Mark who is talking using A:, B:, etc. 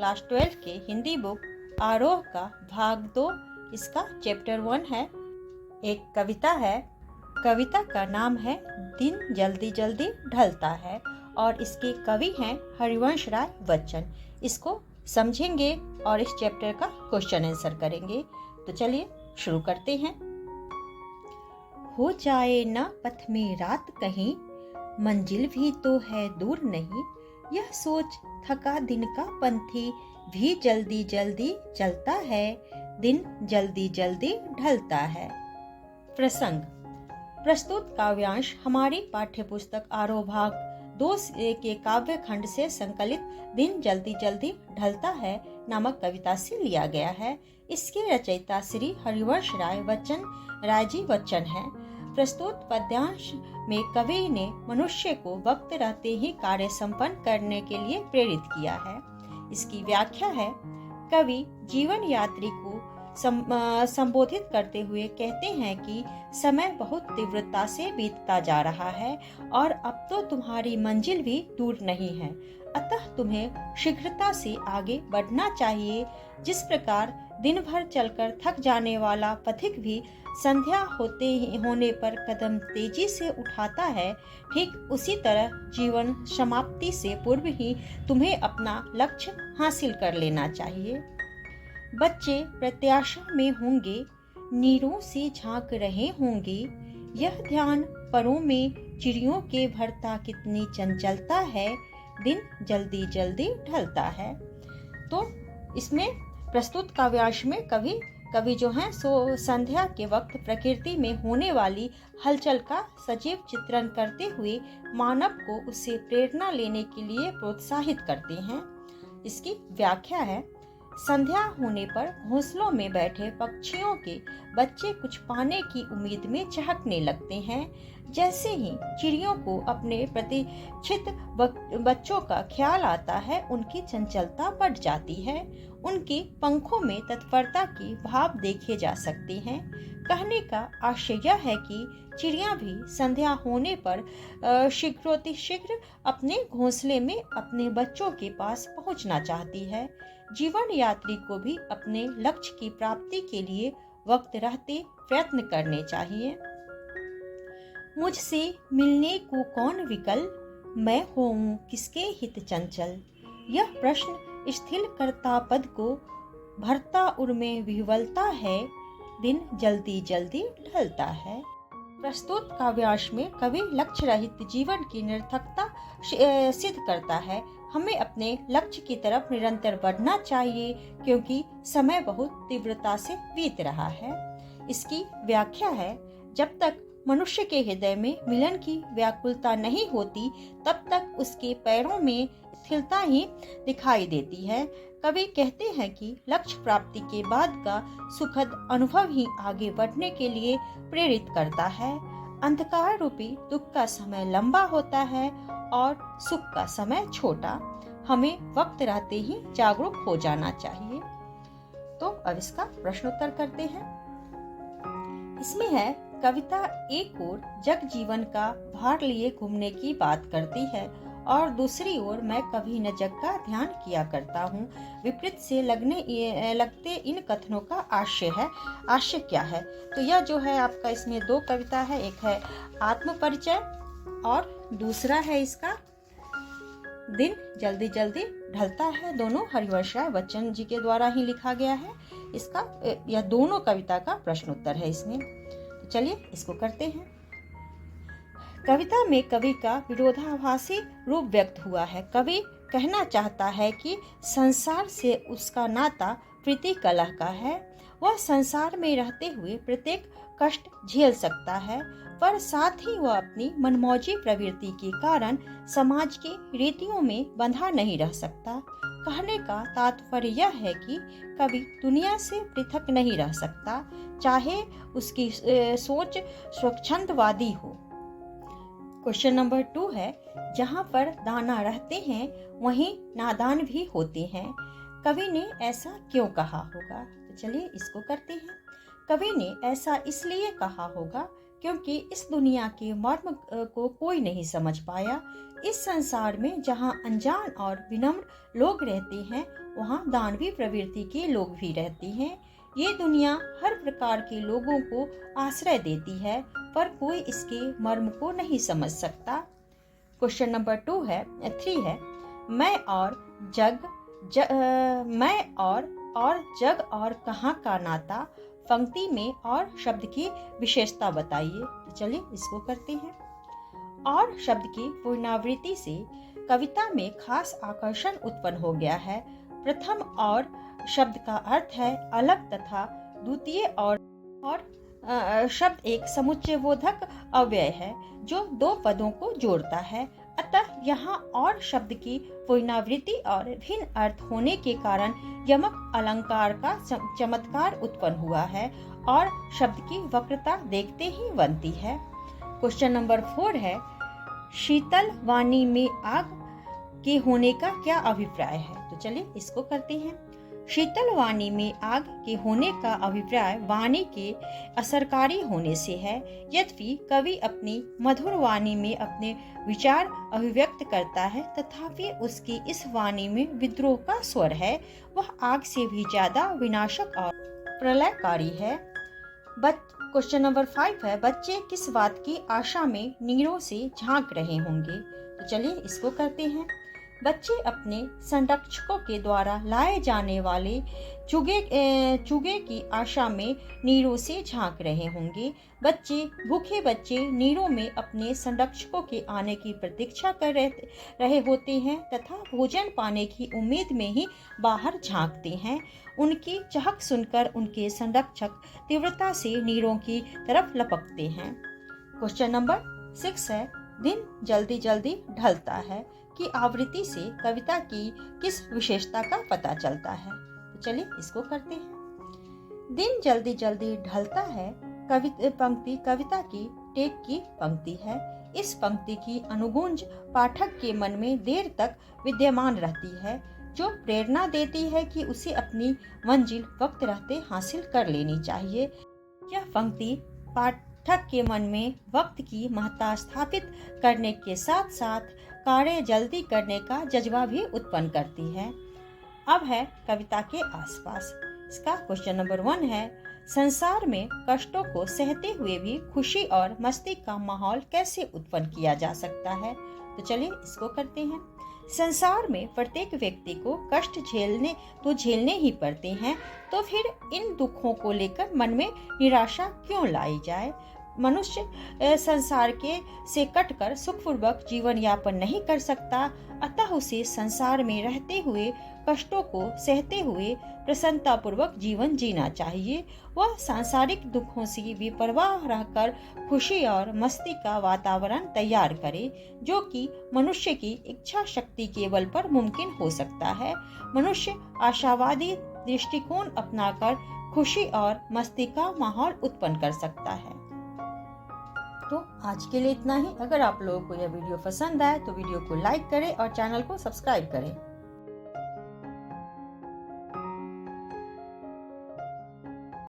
A: Class 12 के Hindi book आरोह का भाग 2, इसका चैप्टर 1 है। एक कविता है। कविता का नाम है दिन जल्दी जल्दी ढलता है और इसके कवि हैं हरिवंश राय बच्चन। इसको समझेंगे और इस चैप्टर का क्वेश्चन आंसर करेंगे। तो चलिए शुरू करते हैं। हो जाए न पथ में रात कहीं, मंजिल भी तो है दूर नहीं, यह सोच थका दिन का पंथी भी जल्दी जल्दी चलता है, दिन जल्दी जल्दी ढलता है। प्रसंग। प्रस्तुत काव्यांश हमारी पाठ्यपुस्तक आरोह भाग 2 के काव्य खंड से संकलित दिन जल्दी जल्दी ढलता है नामक कविता से लिया गया है। इसके रचयिता श्री हरिवंश राय बच्चन हैं। प्रस्तुत पद्यांश में कवि ने मनुष्य को वक्त रहते ही कार्य संपन्न करने के लिए प्रेरित किया है। इसकी व्याख्या है। कवि जीवन यात्री को संबोधित करते हुए कहते हैं कि समय बहुत तीव्रता से बीतता जा रहा है और अब तो तुम्हारी मंजिल भी दूर नहीं है, अतः तुम्हें शीघ्रता से आगे बढ़ना चाहिए। जिस प्रकार दिन भर चलकर थक जाने वाला पथिक भी संध्या होने पर कदम तेजी से उठाता है, ठीक उसी तरह जीवन समाप्ति से पूर्व ही तुम्हें अपना लक्ष्य हासिल कर लेना चाहिए। बच्चे प्रत्याशा में होंगे, नीरों से झांक रहे होंगे, यह ध्यान परों में चिड़ियों के भरता कितनी चंचलता है, दिन जल्दी जल्दी ढलता है। तो इसमें प्रस्तुत काव्यांश में कवि जो हैं सो संध्या के वक्त प्रकृति में होने वाली हलचल का सजीव चित्रण करते हुए मानव को उससे प्रेरणा लेने के लिए प्रोत्साहित करते हैं। इसकी व्याख्या है। संध्या होने पर घोंसलों में बैठे पक्षियों के बच्चे कुछ पाने की उम्मीद में चहकने लगते हैं। जैसे ही चिड़ियों को अपने प्रतीक्षित बच्चों का ख्याल आता है, उनकी चंचलता बढ़ जाती है। उनके पंखों में तत्परता की भाव देखे जा सकते हैं। कहने का आशय यह है कि चिड़िया भी संध्या होने पर शीघ्र अपने घोंसले में अपने बच्चों के पास पहुंचना चाहती है। जीवन यात्री को भी अपने लक्ष्य की प्राप्ति के लिए वक्त रहते प्रयत्न करने चाहिए। मुझसे मिलने को कौन विकल, मैं होऊं किसके हित चंचल, यह प्रश्न स्थिर करता पद को भरता उर में विह्वलता है, दिन जल्दी जल्दी ढलता है। प्रस्तुत काव्यांश में कवि लक्ष्य रहित जीवन की निरर्थकता सिद्ध करता है। हमें अपने लक्ष्य की तरफ निरंतर बढ़ना चाहिए क्योंकि समय बहुत तीव्रता से बीत रहा है। इसकी व्याख्या है। जब तक मनुष्य के हृदय में मिलन की व्याकुलता नहीं होती, तब तक उसके पैरों में स्थिरता ही दिखाई देती है। कवि कहते हैं कि लक्ष्य प्राप्ति के बाद का सुखद अनुभव ही आगे बढ़ने के लिए प्रेरित करता है। अंधकार रूपी दुख का समय लंबा होता है और सुख का समय छोटा। हमें वक्त रहते ही जागरूक हो जाना चाहिए। तो अब इसका प्रश्नोत्तर करते हैं। इसमें है, कविता एक ओर जग जीवन का भार लिए घूमने की बात करती है और दूसरी ओर मैं कभी न जग का ध्यान किया करता हूँ। विपरीत से लगते इन कथनों का आशय क्या है? तो यह जो है आपका इसमें 2 कविता है। एक है आत्म परिचय और दूसरा है इसका दिन जल्दी जल्दी ढलता है। दोनों हरिवंश राय बच्चन जी के द्वारा ही लिखा गया है। इसका यह दोनों कविता का प्रश्नोत्तर है इसमें। तो चलिए इसको करते हैं। कविता में कवि का विरोधाभासी रूप व्यक्त हुआ है। कवि कहना चाहता है कि संसार से उसका नाता प्रीति कलह का है। वह संसार में रहते हुए प्रत्येक कष्ट झेल सकता है, पर साथ ही वह अपनी मनमौजी प्रवृत्ति के कारण समाज की रीतियों में बंधा नहीं रह सकता। कहने का तात्पर्य यह है कि कवि दुनिया से पृथक नहीं रह सकता, चाहे उसकी सोच स्वच्छंदवादी हो। क्वेश्चन नंबर 2 है, जहाँ पर दाना रहते हैं वहीं नादान भी होते हैं, कवि ने ऐसा क्यों कहा होगा? तो चलिए इसको करते हैं। कवि ने ऐसा इसलिए कहा होगा क्योंकि इस दुनिया के मर्म को कोई नहीं समझ पाया। इस संसार में जहाँ अनजान और विनम्र लोग रहते हैं, वहाँ दानवी प्रवृत्ति के लोग भी रहते हैं। ये दुनिया हर प्रकार के लोगों को आश्रय देती है, पर कोई इसके मर्म को नहीं समझ सकता। क्वेश्चन नंबर 3 है, मैं और जग और कहाँ का नाता, पंक्ति में और शब्द की विशेषता बताइए। तो चलिए इसको करते हैं। और शब्द की पुनरावृत्ति से कविता में खास आकर्षण उत्पन्न हो गया है। प्रथम और शब्द का अर्थ है अलग तथा द्वितीय और शब्द एक समुच्चयबोधक अव्यय है जो दो पदों को जोड़ता है। अतः यहाँ और शब्द की पुनरावृत्ति और भिन्न अर्थ होने के कारण यमक अलंकार का चमत्कार उत्पन्न हुआ है और शब्द की वक्रता देखते ही बनती है। क्वेश्चन नंबर 4 है, शीतल वाणी में आग के होने का क्या अभिप्राय है। तो चलिए इसको करते हैं। शीतल वाणी में आग के होने का अभिप्राय वाणी के असरकारी होने से है। यद्यपि कवि अपनी मधुर वाणी में अपने विचार अभिव्यक्त करता है, तथापि उसकी इस वाणी में विद्रोह का स्वर है। वह आग से भी ज्यादा विनाशक और प्रलयकारी है। क्वेश्चन नंबर 5 है, बच्चे किस बात की आशा में नीरों से झांक रहे होंगे। तो चलिए इसको करते हैं। बच्चे अपने संरक्षकों के द्वारा लाए जाने वाले चुगे की आशा में नीरों से झांक रहे होंगे। भूखे बच्चे नीरों में अपने संरक्षकों के आने की प्रतीक्षा कर रहे होते हैं तथा भोजन पाने की उम्मीद में ही बाहर झांकते हैं। उनकी चहक सुनकर उनके संरक्षक तीव्रता से नीरों की तरफ लपकते हैं। क्वेश्चन नंबर 6 है, दिन जल्दी जल्दी ढलता है की आवृत्ति से कविता की किस विशेषता का पता चलता है। तो चलिए इसको करते हैं। दिन जल्दी जल्दी ढलता है पंक्ति कविता की टेक की पंक्ति है। इस पंक्ति की अनुगूंज पाठक के मन में देर तक विद्यमान रहती है, जो प्रेरणा देती है कि उसे अपनी मंजिल वक्त रहते हासिल कर लेनी चाहिए। यह पंक्ति पाठक के मन में वक्त की महत्ता स्थापित करने के साथ साथ कार्य जल्दी करने का जज्बा भी उत्पन्न करती है। अब है कविता के आसपास। इसका क्वेश्चन नंबर 1 है, संसार में कष्टों को सहते हुए भी खुशी और मस्ती का माहौल कैसे उत्पन्न किया जा सकता है। तो चलिए इसको करते हैं। संसार में प्रत्येक व्यक्ति को कष्ट झेलने ही पड़ते हैं, तो फिर इन दुखों को लेकर मन में निराशा क्यों लाई जाए। मनुष्य संसार से कटकर सुखपूर्वक जीवन यापन नहीं कर सकता, अतः उसे संसार में रहते हुए कष्टों को सहते हुए प्रसन्नता पूर्वक जीवन जीना चाहिए। वह सांसारिक दुखों से बेपरवाह रहकर खुशी और मस्ती का वातावरण तैयार करे, जो कि मनुष्य की इच्छा शक्ति के बल पर मुमकिन हो सकता है। मनुष्य आशावादी दृष्टिकोण अपनाकर खुशी और मस्ती का माहौल उत्पन्न कर सकता है। तो आज के लिए इतना ही। अगर आप लोगों को यह वीडियो पसंद आए तो वीडियो को लाइक करें और चैनल को सब्सक्राइब करें।